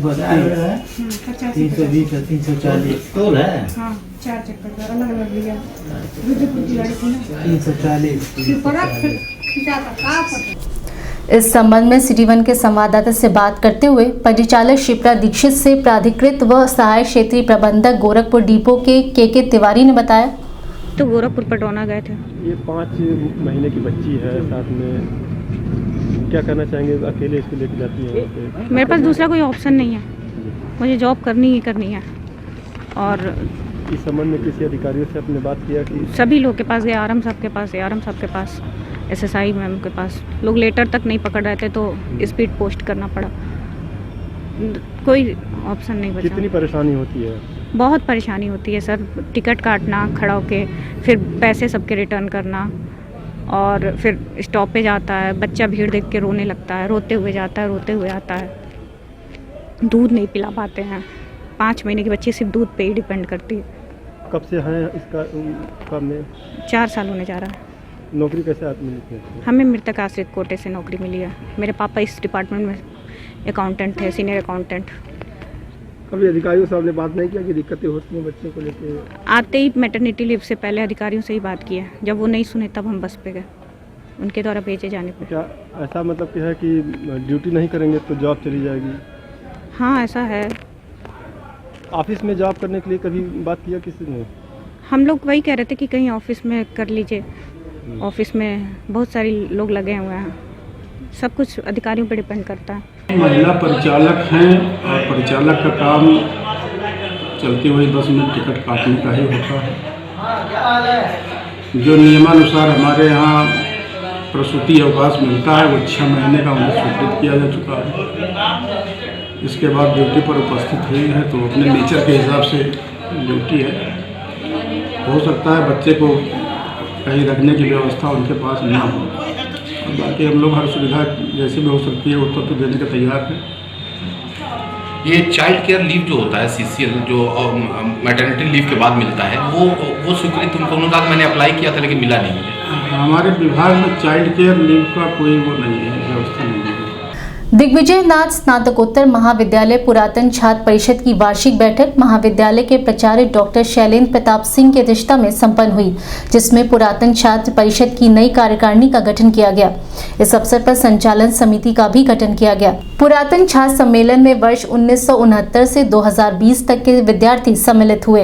320 340 तोल है। हाँ 4 चक्कर का अलग अलग लिया रुद्रपुर की गाड़ी थी ना 340। इस संबंध में सिटी 1 के संवाददाता से बात करते हुए परिचालक शिप्रा दीक्षित से प्राधिकृत व सहायक क्षेत्रीय प्रबंधक गोरखपुर डिपो के तिवारी ने बताया। तो गोरखपुर पटौना गए थे। ये 5 महीने की बच्ची है, साथ में क्या करना चाहेंगे? अकेले इसको लेके जाती है? मेरे पास दूसरा कोई ऑप्शन नहीं है, मुझे जॉब करनी ही करनी है। और इस संबंध में किसी अधिकारियों से आपने बात किया कि? सभी लोग के पास गए, आरएम साहब के पास, आरएम साहब के पास, एसएसआई मैम के पास। लोग लेटर तक नहीं पकड़ रहे थे तो स्पीड पोस्ट करना पड़ा, कोई ऑप्शन नहीं बचा। कितनी परेशानी होती है? बहुत परेशानी होती है सर, टिकट काटना खड़ा होके, फिर पैसे सबके रिटर्न करना, और फिर स्टॉप पे जाता है बच्चा, भीड़ देख के रोने लगता है, रोते हुए जाता है, रोते हुए आता है। दूध नहीं पिला पाते हैं, 5 महीने की बच्ची सिर्फ दूध पे ही डिपेंड करती है। कब से है इसका कब में? 4 साल होने जा रहा है। नौकरी कैसे आप मिली? हमें मृतक आश्रित कोटे से नौकरी मिली है। मेरे पापा इस डिपार्टमेंट में अकाउंटेंट थे, सीनियर अकाउंटेंट। कभी अधिकारियों से आपने बात नहीं किया कि दिक्कतें होती हैं बच्चों को लेकर? आते ही मैटरनिटी लीव से पहले अधिकारियों से ही बात की है, जब वो नहीं सुने तब हम बस पे गए। उनके द्वारा भेजे जाने पर। क्या ऐसा मतलब कि है कि ड्यूटी नहीं करेंगे तो जॉब चली जाएगी? हाँ, ऐसा है। ऑफिस में जॉब करने के लिए कभी बात किया किसी ने? हम लोग वही कह रहे थे कि कहीं ऑफिस में कर लीजिए। ऑफिस में बहुत सारे लोग लगे हुए हैं, सब कुछ अधिकारियों पर डिपेंड करता है। महिला परिचालक हैं और परिचालक का काम चलते हुए बस में टिकट काटने का ही होता है। जो नियमानुसार हमारे यहाँ प्रसूति अवकाश मिलता है वो 6 महीने का उन्हें स्वीकृत किया जा चुका है। इसके बाद ड्यूटी पर उपस्थित हुई है तो अपने नेचर के हिसाब से ड्यूटी है। हो सकता है बच्चे को कहीं रखने की व्यवस्था उनके पास ना हो, और बाकी हम लोग हर सुविधा जैसे भी हो सकती है उत्तर तो देने के तैयार हैं। ये चाइल्ड केयर लीव जो होता है CCL जो मैटरनिटी लीव के बाद मिलता है वो स्वीकृत उन्होंने कहा मैंने अप्लाई किया था लेकिन मिला नहीं मुझे। हमारे विभाग में चाइल्ड केयर लीव का कोई वो नहीं है, व्यवस्था नहीं है। दिग्विजय नाथ स्नातकोत्तर महाविद्यालय पुरातन छात्र परिषद की वार्षिक बैठक महाविद्यालय के प्राचार्य डॉक्टर शैलेंद्र प्रताप सिंह की अध्यक्षता में संपन्न हुई, जिसमें पुरातन छात्र परिषद की नई कार्यकारिणी का गठन किया गया। इस अवसर पर संचालन समिति का भी गठन किया गया। पुरातन छात्र सम्मेलन में वर्ष 1969 से 2020 तक के विद्यार्थी सम्मिलित हुए।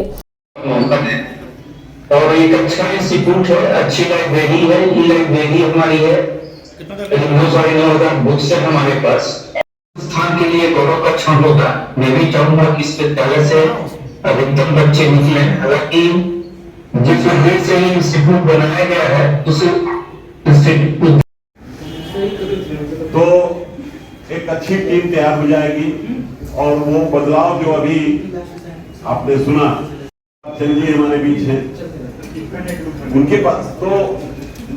और एक अच्छा इंस्टीट्यूट है, अच्छी लाइब्रेरी है, ये लाइब्रेरी हमारी है, बुक्स है हमारे पास। संस्थान के लिए गौरव का क्षण होगा। मैं भी चाहूंगा कि इस विद्यालय से अधिकतम बच्चे निकले। हालांकि जिस उद्देश्य से ये इंस्टीट्यूट बनाया गया है उस इंस्टीट्यूट तो एक अच्छी टीम तैयार हो जाएगी और वो बदलाव जो अभी आपने सुना, चंद्र हमारे बीच हैं, उनके पास तो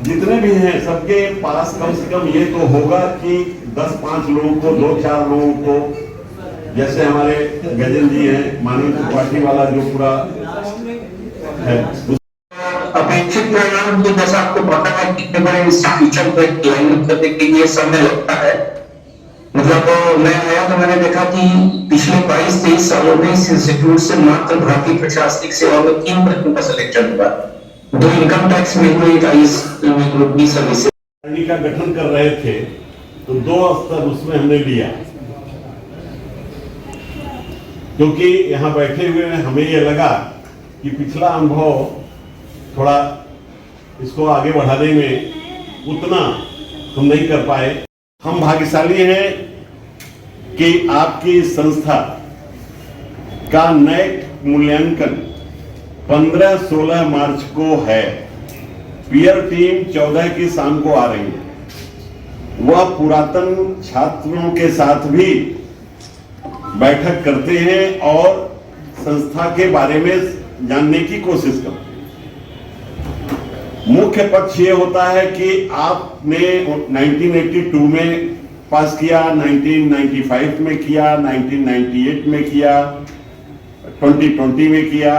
जितने भी हैं सबके पास कम से कम ये तो होगा कि 10-5 लोगों को, 2-4 लोगों को, जैसे हमारे गजन जी हैं, मानव त्रिपाठी वाला जो पूरा है अपेक्षित परिणाम तो जैसा आपको पता है कितने बड़े इंस्टीट्यूशन पे क्लाइंट करने के लिए समय लगता है। मतलब मैं आया तो मैंने देखा कि पिछले 22-23 सालों में इस इंस्टीट्यूट से मात्र भारतीय प्रशासनिक सेवा में 3 बच्चों का सिलेक्शन हुआ, 2 इनकम टैक्स में, 1 IAS ग्रुप बी सर्विस का गठन कर रहे थे तो 2 स्तर उसमें हमने लिया, क्योंकि यहाँ बैठे हुए हमें ये लगा कि पिछला अनुभव थोड़ा इसको आगे बढ़ाने में उतना हम नहीं कर पाए। हम भाग्यशाली हैं कि आपकी संस्था का नैक मूल्यांकन 15-16 मार्च को है। पीयर टीम 14 की शाम को आ रही है। वह पुरातन छात्रों के साथ भी बैठक करते हैं और संस्था के बारे में जानने की कोशिश करते हैं। मुख्य पक्ष ये होता है कि आपने 1982 में पास किया, 1995 में किया, 1998 में किया, 2020 में किया,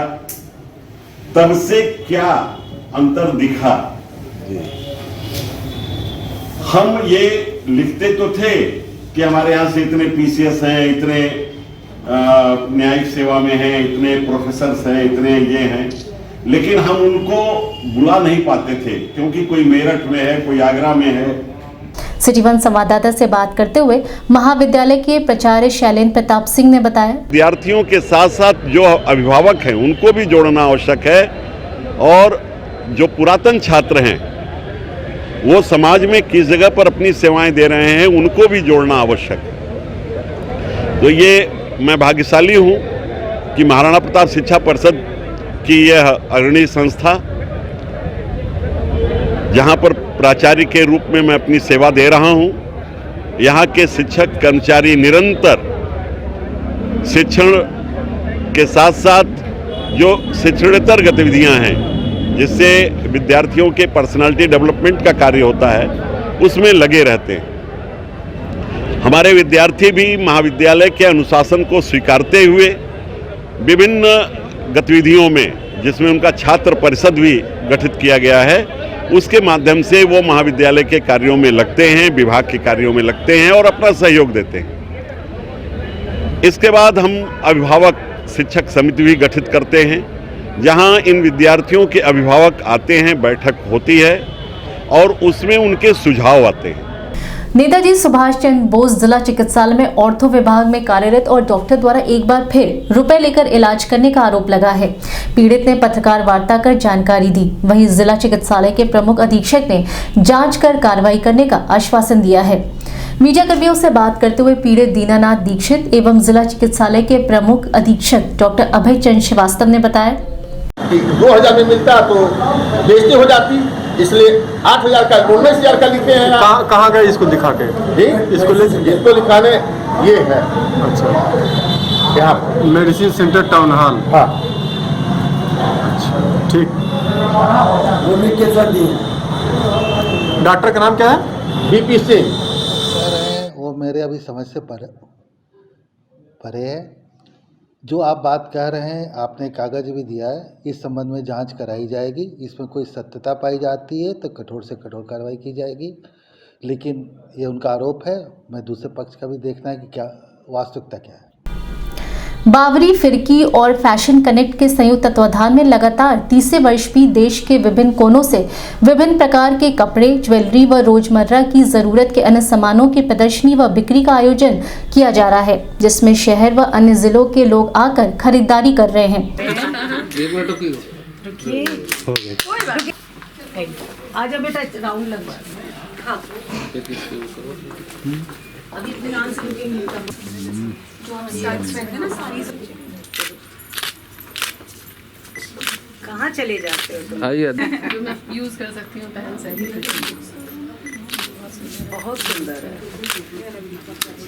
तब से क्या अंतर दिखा। हम ये लिखते तो थे कि हमारे यहाँ से इतने PCS हैं, इतने न्यायिक सेवा में हैं, इतने प्रोफेसर्स हैं, इतने ये हैं, लेकिन हम उनको बुला नहीं पाते थे क्योंकि कोई मेरठ में है, कोई आगरा में है। सिटी वन संवाददाता से बात करते हुए महाविद्यालय के प्राचार्य शैलेंद्र प्रताप सिंह ने बताया, विद्यार्थियों के साथ साथ जो अभिभावक हैं उनको भी जोड़ना आवश्यक है और जो पुरातन छात्र हैं वो समाज में किस जगह पर अपनी सेवाएं दे रहे हैं उनको भी जोड़ना आवश्यक है। तो ये मैं भाग्यशाली हूँ कि महाराणा प्रताप शिक्षा परिषद की यह अग्रणी संस्था, जहाँ पर प्राचार्य के रूप में मैं अपनी सेवा दे रहा हूँ, यहाँ के शिक्षक कर्मचारी निरंतर शिक्षण के साथ साथ जो शिक्षणेतर गतिविधियाँ हैं जिससे विद्यार्थियों के पर्सनालिटी डेवलपमेंट का कार्य होता है उसमें लगे रहते हैं। हमारे विद्यार्थी भी महाविद्यालय के अनुशासन को स्वीकारते हुए विभिन्न गतिविधियों में, जिसमें उनका छात्र परिषद भी गठित किया गया है, उसके माध्यम से वो महाविद्यालय के कार्यों में लगते हैं, विभाग के कार्यों में लगते हैं और अपना सहयोग देते हैं। इसके बाद हम अभिभावक शिक्षक समिति भी गठित करते हैं, जहां इन विद्यार्थियों के अभिभावक आते हैं, बैठक होती है और उसमें उनके सुझाव आते हैं। नेताजी सुभाष चंद्र बोस जिला चिकित्सालय में ऑर्थो विभाग में कार्यरत और डॉक्टर द्वारा एक बार फिर रुपए लेकर इलाज करने का आरोप लगा है। पीड़ित ने पत्रकार वार्ता कर जानकारी दी। वहीं जिला चिकित्सालय के प्रमुख अधीक्षक ने जांच कर कार्रवाई करने का आश्वासन दिया है। मीडिया कर्मियों से बात करते हुए पीड़ित दीनानाथ दीक्षित एवं जिला चिकित्सालय के प्रमुख अधीक्षक डॉक्टर अभय चंद्र श्रीवास्तव ने बताया 2000 में मिलता तो बेइज्जती हो जाती, इसलिए 8000 का 19,000 का लिखते हैं। कहाँ गए इसको दिखा के? इसको लिखाने ये है। अच्छा, यहाँ मेडिसिन सेंटर टाउन हॉल। हाँ, अच्छा, ठीक। वो लिख के सर दिए। डॉक्टर का नाम क्या है? BP सिंह। वो मेरे अभी समझ से परे है। जो आप बात कह रहे हैं, आपने कागज भी दिया है, इस संबंध में जांच कराई जाएगी। इसमें कोई सत्यता पाई जाती है तो कठोर से कठोर कार्रवाई की जाएगी, लेकिन ये उनका आरोप है। मैं दूसरे पक्ष का भी देखना है कि क्या वास्तविकता क्या है। बावरी फिरकी और फैशन कनेक्ट के संयुक्त तत्वाधान में लगातार तीसरे वर्ष भी देश के विभिन्न कोनों से विभिन्न प्रकार के कपड़े, ज्वेलरी व रोजमर्रा की जरूरत के अन्य सामानों की प्रदर्शनी व बिक्री का आयोजन किया जा रहा है, जिसमें शहर व अन्य जिलों के लोग आकर खरीदारी कर रहे हैं। आजा बेटा, राउंड लगवा। हाँ। अभी ध्यान से कहाँ चले जाते हो तुम? आइए जो मैं यूज कर सकती हूँ पहन सकती हूँ। बहुत सुंदर है।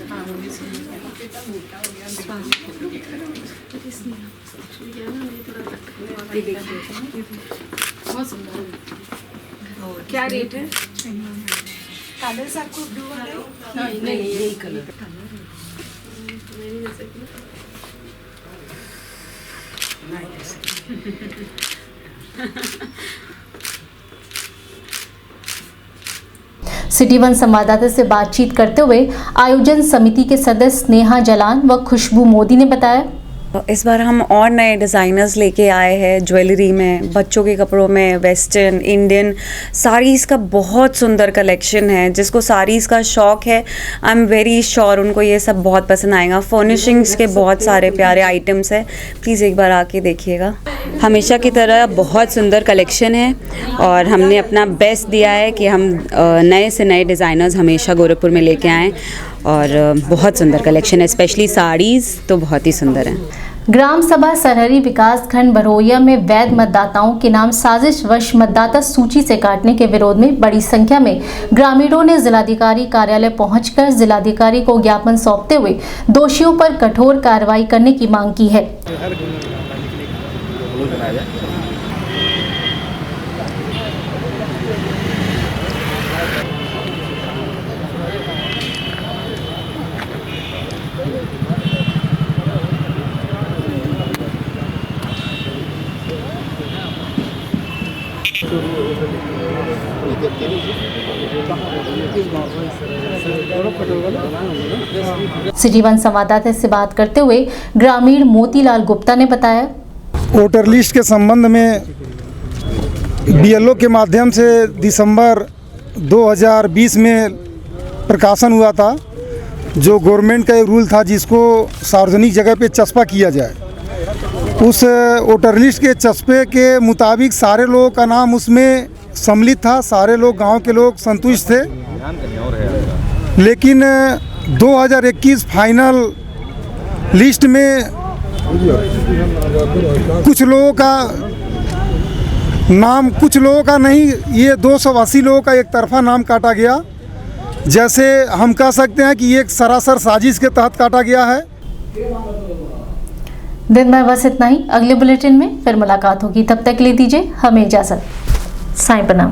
हाँ, बहुत सुंदर है। क्या रेट है? कलर्स आपको ब्लू वाला है? नहीं, यही कलर। सिटी वन संवाददाता से बातचीत करते हुए आयोजन समिति के सदस्य नेहा जलान व खुशबू मोदी ने बताया, इस बार हम और नए डिज़ाइनर्स लेके आए हैं। ज्वेलरी में, बच्चों के कपड़ों में, वेस्टर्न, इंडियन साड़ीज़ का बहुत सुंदर कलेक्शन है। जिसको साड़ीज़ का शौक़ है, आई एम वेरी श्योर उनको ये सब बहुत पसंद आएगा। फर्निशिंग्स के बहुत सारे प्यारे आइटम्स हैं, प्लीज़ एक बार आके देखिएगा। हमेशा की तरह बहुत सुंदर कलेक्शन है और हमने अपना बेस्ट दिया है कि हम नए से नए डिज़ाइनर्स हमेशा गोरखपुर में लेके आएँ और बहुत सुंदर कलेक्शन है, स्पेशली साड़ीज़ तो बहुत ही सुंदर हैं। ग्राम सभा सरहरी विकास खंड बरोइया में वैध मतदाताओं के नाम साजिशवश मतदाता सूची से काटने के विरोध में बड़ी संख्या में ग्रामीणों ने जिलाधिकारी कार्यालय पहुंचकर जिलाधिकारी को ज्ञापन सौंपते हुए दोषियों पर कठोर कार्रवाई करने की मांग की है। सिटी वन संवाददाता से बात करते हुए ग्रामीण मोतीलाल गुप्ता ने बताया, वोटर लिस्ट के संबंध में BLO के माध्यम से दिसंबर 2020 में प्रकाशन हुआ था, जो गवर्नमेंट का एक रूल था जिसको सार्वजनिक जगह पे चस्पा किया जाए। उस वोटर लिस्ट के चस्पे के मुताबिक सारे लोगों का नाम उसमें सम्मिलित था, सारे लोग गांव के लोग संतुष्ट थे। लेकिन 2021 फाइनल लिस्ट में कुछ लोगों का नाम, कुछ लोगों का नहीं, ये 280 लोगों का एक तरफा नाम काटा गया। जैसे हम कह सकते हैं कि ये एक सरासर साजिश के तहत काटा गया है। दिन भर बस इतना ही। अगले बुलेटिन में फिर मुलाकात होगी, तब तक ले दीजिए हमें इजाजत। साईं प्रणाम।